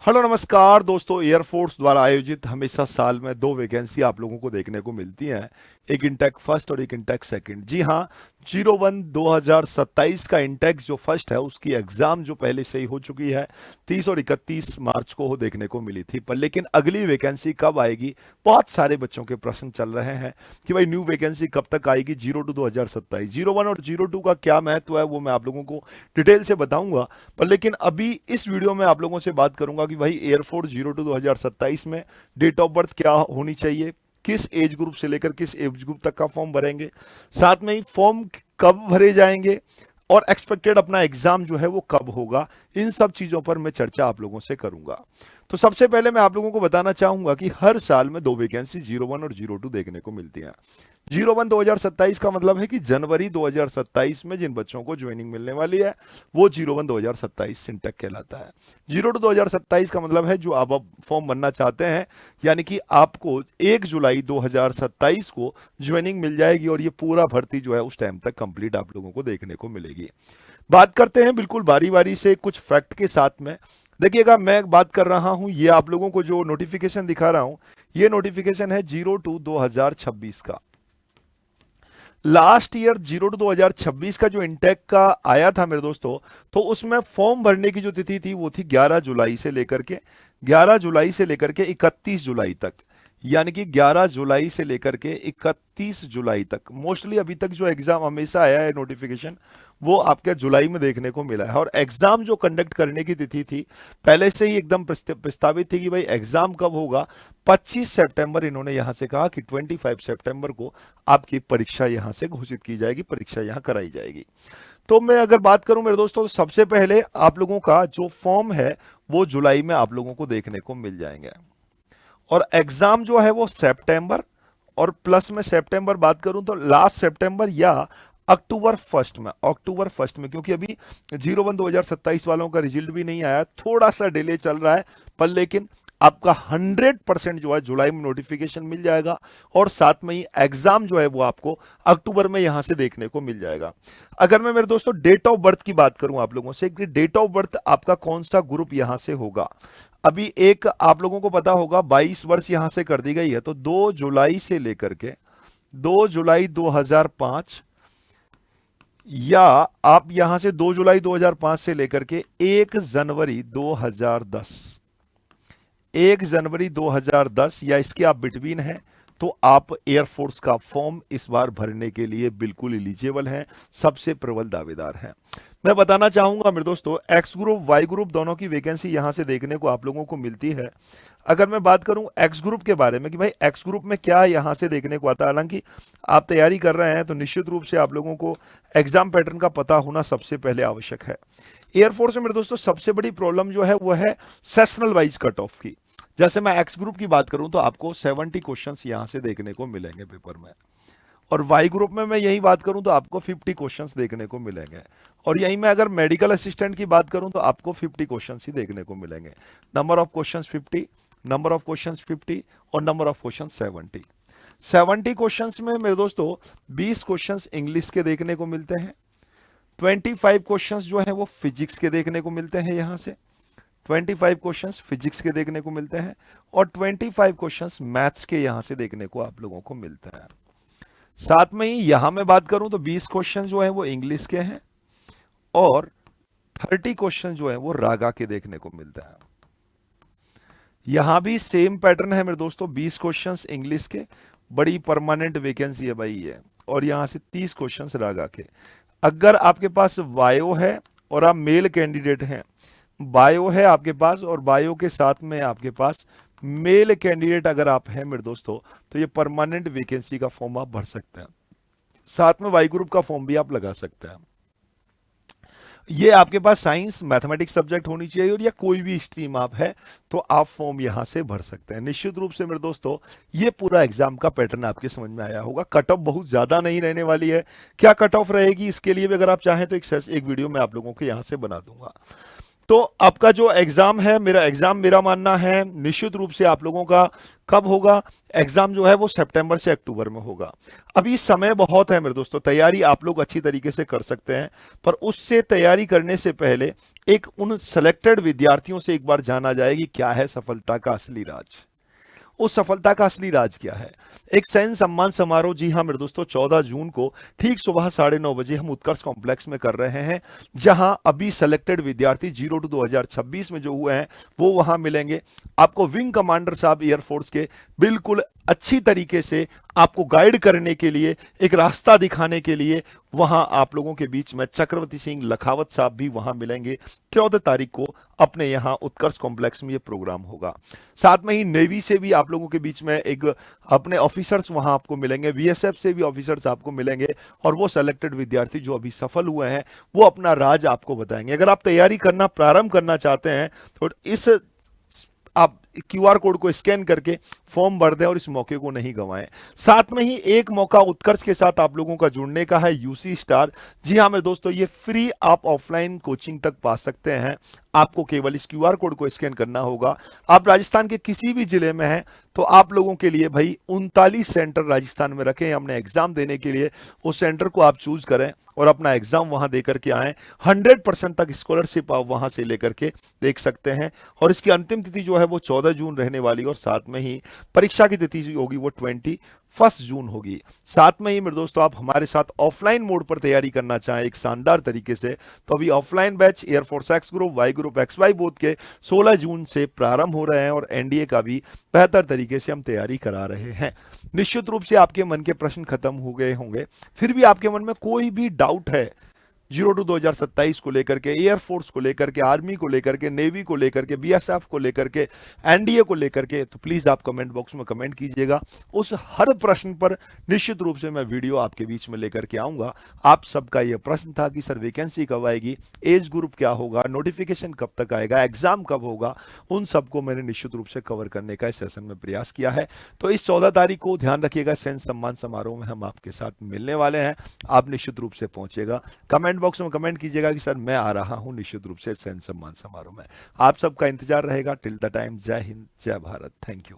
Hello नमस्कार दोस्तों। Air force द्वारा आयोजित हमेशा साल में दो वैकेंसी आप लोगों को देखने को मिलती हैं, एक इंटेक फर्स्ट और एक इंटेक सेकंड। जी हाँ, 01 2027 का इंटेक जो फर्स्ट है उसकी एग्जाम जो पहले से ही हो चुकी है, 30 और 31 मार्च को हो देखने को मिली थी। पर लेकिन अगली वैकेंसी कब आएगी, बहुत सारे बच्चों के प्रश्न चल रहे हैं कि भाई न्यू वैकेंसी कब तक आएगी। 02 2027, 01 और 02 का क्या महत्व है वो मैं आप लोगों को डिटेल से बताऊंगा। पर लेकिन अभी इस वीडियो में आप लोगों से बात करूंगा कि भाई एयरफोर्स 02 2027 में डेट ऑफ बर्थ क्या होनी चाहिए, किस एज ग्रुप से लेकर किस एज ग्रुप तक का फॉर्म भरेंगे, साथ में ही फॉर्म कब भरे जाएंगे और एक्सपेक्टेड अपना एग्जाम जो है वो कब होगा। इन सब चीजों पर मैं चर्चा आप लोगों से करूंगा। तो सबसे पहले मैं आप लोगों को बताना चाहूंगा कि हर साल में दो वैकेंसी 01 और 02 देखने को मिलती हैं। 01 2027 का मतलब है कि जनवरी 2027 में जिन बच्चों को ज्वाइनिंग मिलने वाली है वो 01 2027 सिंटेक कहलाता है। 02 2027 का मतलब है जो आप अब फॉर्म भरना चाहते हैं, यानी कि आपको 1 जुलाई 2027 को ज्वाइनिंग मिल जाएगी और ये पूरा भर्ती जो है उस टाइम तक कंप्लीट आप लोगों को देखने को मिलेगी। बात करते हैं बिल्कुल बारी बारी से कुछ फैक्ट के साथ में। देखिएगा, मैं बात कर रहा हूं, ये आप लोगों को जो नोटिफिकेशन दिखा रहा हूं ये नोटिफिकेशन है 02 2026 का। लास्ट ईयर 02 2026 का जो इंटेक का आया था मेरे दोस्तों, तो उसमें फॉर्म भरने की जो तिथि थी वो थी 11 जुलाई से लेकर के 31 जुलाई तक। यानी कि 11 जुलाई से लेकर के 31 जुलाई तक। मोस्टली अभी तक जो एग्जाम हमेशा आया है नोटिफिकेशन वो आपके जुलाई में देखने को मिला है। और एग्जाम जो कंडक्ट करने की तिथि थी पहले से ही एकदम प्रस्तावित थी कि भाई एग्जाम कब होगा। 25 सितंबर इन्होंने यहां से कहा कि 25 सितंबर को आपकी परीक्षा यहां से घोषित की जाएगी, परीक्षा यहां कराई जाएगी। तो मैं अगर बात करूं मेरे दोस्तों, तो सबसे पहले आप लोगों का जो फॉर्म है वो जुलाई में आप लोगों को देखने को मिल जाएंगे और एग्जाम जो है वो सितंबर और प्लस में सितंबर बात करूं तो लास्ट सितंबर या अक्टूबर फर्स्ट में, क्योंकि अभी 01 2027 वालों का रिजल्ट भी नहीं आया, थोड़ा सा डिले चल रहा है। पर लेकिन आपका 100% जो है जुलाई में नोटिफिकेशन मिल जाएगा और साथ में ही एग्जाम जो है वो आपको अक्टूबर में यहां से देखने को मिल जाएगा। अगर मैं मेरे दोस्तों डेट ऑफ बर्थ की बात करूं आप लोगों से कि डेट ऑफ बर्थ आपका कौन सा ग्रुप यहां से होगा, अभी एक आप लोगों को पता होगा 22 वर्ष यहां से कर दी गई है। तो 2 जुलाई से लेकर के 2 जुलाई 2005 या आप यहां से 2 जुलाई 2005 से लेकर के 1 जनवरी 2010, 1 जनवरी 2010 या इसके आप बिटवीन हैं तो आप एयरफोर्स का फॉर्म इस बार भरने के लिए बिल्कुल एलिजिबल हैं, सबसे प्रबल दावेदार हैं। मैं बताना चाहूंगा मेरे दोस्तों, एक्स ग्रुप वाई ग्रुप दोनों की वैकेंसी यहां से देखने को आप लोगों को मिलती है। अगर मैं बात करूं एक्स ग्रुप के बारे में कि भाई एक्स ग्रुप में क्या यहां से देखने को आता है, हालांकि आप तैयारी कर रहे हैं तो निश्चित रूप से आप लोगों को एग्जाम पैटर्न का पता होना सबसे पहले आवश्यक है। एयरफोर्स में मेरे दोस्तों सबसे बड़ी प्रॉब्लम जो है वो है सेशनल वाइज कट ऑफ की। जैसे मैं एक्स ग्रुप की बात करूं तो आपको 70 क्वेश्चंस यहां से देखने को मिलेंगे पेपर में, और वाई ग्रुप में मैं यही बात करूं तो आपको 50 क्वेश्चंस देखने को मिलेंगे। और यही मैं अगर मेडिकल असिस्टेंट की बात करूं तो आपको 50 क्वेश्चंस ही देखने को मिलेंगे। Number of questions 50, number of questions 50 और नंबर ऑफ क्वेश्चंस 70। 70 क्वेश्चंस में मेरे दोस्तों 20 क्वेश्चंस इंग्लिश के देखने को मिलते हैं, 25 क्वेश्चंस जो है वो फिजिक्स के देखने को मिलते हैं यहां से, 25 क्वेश्चंस फिजिक्स के देखने को मिलते हैं और 25 क्वेश्चंस मैथ्स के यहां से देखने को आप लोगों को मिलता है। साथ में ही यहां मैं बात करूं तो 20 क्वेश्चन जो है वो इंग्लिश के हैं और 30 क्वेश्चन जो है वो रागा के देखने को मिलता है। यहां भी सेम पैटर्न है मेरे दोस्तों, 20 क्वेश्चंस इंग्लिश के, बड़ी परमानेंट वैकेंसी है भाई ये, और यहां से 30 क्वेश्चंस रागा के। अगर आपके पास बायो है और आप मेल कैंडिडेट हैं, बायो है आपके पास और बायो के साथ में आपके पास मेल कैंडिडेट अगर आप हैं मेरे दोस्तों, तो ये परमानेंट वैकेंसी का फॉर्म आप भर सकते हैं। साथ में वाई ग्रुप का फॉर्म भी आप लगा सकते हैं। ये आपके पास साइंस मैथमेटिक्स सब्जेक्ट होनी चाहिए और या कोई भी स्ट्रीम आप है तो आप फॉर्म यहां से भर सकते हैं। निश्चित रूप से मेरे दोस्तों ये पूरा एग्जाम का पैटर्न आपके समझ में आया होगा। कट ऑफ बहुत ज्यादा नहीं रहने वाली है। क्या कट ऑफ रहेगी इसके लिए भी अगर आप चाहें तो एक वीडियो मैं आप लोगों को यहां से बना दूंगा। तो आपका जो एग्जाम है, मेरा मानना है निश्चित रूप से आप लोगों का कब होगा, एग्जाम जो है वो सितंबर से अक्टूबर में होगा। अभी समय बहुत है मेरे दोस्तों, तैयारी आप लोग अच्छी तरीके से कर सकते हैं, पर उससे तैयारी करने से पहले एक उन सेलेक्टेड विद्यार्थियों से एक बार जाना जाए कि क्या है सफलता का असली राज। उस सफलता का असली राज क्या है। एक सैन्य सम्मान समारोह, जी हाँ मेरे दोस्तों, 14 जून को ठीक सुबह 9:30 बजे हम उत्कर्ष कॉम्प्लेक्स में कर रहे हैं, जहां अभी सेलेक्टेड विद्यार्थी 02 2026 में जो हुए हैं वो वहां मिलेंगे। आपको विंग कमांडर साहब एयरफोर्स के बिल्कुल अच्छी तरीके से आपको गाइड करने के लिए, एक रास्ता दिखाने के लिए वहां आप लोगों के बीच में चक्रवर्ती सिंह लखावत साहब भी वहां मिलेंगे। 14 तारीख को अपने यहां उत्कर्ष कॉम्प्लेक्स में ये प्रोग्राम होगा। साथ में ही नेवी से भी आप लोगों के बीच में एक अपने ऑफिसर्स वहां आपको मिलेंगे, बीएसएफ से भी ऑफिसर्स आपको मिलेंगे, और वो सेलेक्टेड विद्यार्थी जो अभी सफल हुए हैं वो अपना राज आपको बताएंगे। अगर आप तैयारी करना प्रारंभ करना चाहते हैं तो इस आप क्यूआर कोड को स्कैन करके फॉर्म भर दें और इस मौके को नहीं गंवाएं। साथ में ही एक मौका उत्कर्ष के साथ आप लोगों का जुड़ने का है, यूसी स्टार। जी हाँ मेरे दोस्तों, ये फ्री आप ऑफलाइन कोचिंग तक पा सकते हैं। आपको केवल इस क्यूआर कोड को स्कैन करना होगा। आप राजस्थान के किसी भी जिले में हैं तो आप लोगों के लिए भाई 39 सेंटर राजस्थान में रखे हैं हमने एग्जाम देने के लिए। उस सेंटर को आप चूज करें और अपना एग्जाम वहां देकर के आए। 100% तक स्कॉलरशिप आप वहां से लेकर के देख सकते हैं, और इसकी अंतिम तिथि जो है वो 14 जून रहने वाली, और साथ में ही परीक्षा की तिथि जो होगी वो 21 जून होगी। साथ में ही मेरे दोस्तों, आप हमारे साथ ऑफलाइन मोड पर तैयारी करना चाहें एक शानदार तरीके से, तो अभी offline batch air force X group, Y group, X Y both के 16 जून से प्रारंभ हो रहे हैं, और एनडीए का भी बेहतर तरीके से हम तैयारी करा रहे हैं। निश्चित रूप से आपके मन के प्रश्न खत्म हो गए होंगे, फिर भी आपके मन में कोई भी डाउट है 02 2027 को लेकर के, एयरफोर्स को लेकर के, आर्मी को लेकर के, नेवी को लेकर के, बीएसएफ को लेकर के, एनडीए को लेकर के, तो प्लीज आप कमेंट बॉक्स में कमेंट कीजिएगा। उस हर प्रश्न पर निश्चित रूप से मैं वीडियो आपके बीच में लेकर के आऊंगा। आप सबका यह प्रश्न था कि सर वैकेंसी कब आएगी, एज ग्रुप क्या होगा, नोटिफिकेशन कब तक आएगा, एग्जाम कब होगा, उन सबको मैंने निश्चित रूप से कवर करने का इस सेशन में प्रयास किया है। तो इस 14 तारीख को ध्यान रखिएगा, सैन्य सम्मान समारोह में हम आपके साथ मिलने वाले हैं। आप निश्चित रूप से पहुंचेगा। कमेंट बॉक्स में कमेंट कीजिएगा कि सर मैं आ रहा हूं निश्चित रूप से सैन्य सम्मान समारोह में। आप सबका इंतजार रहेगा। टिल द टाइम, जय हिंद, जय भारत, थैंक यू।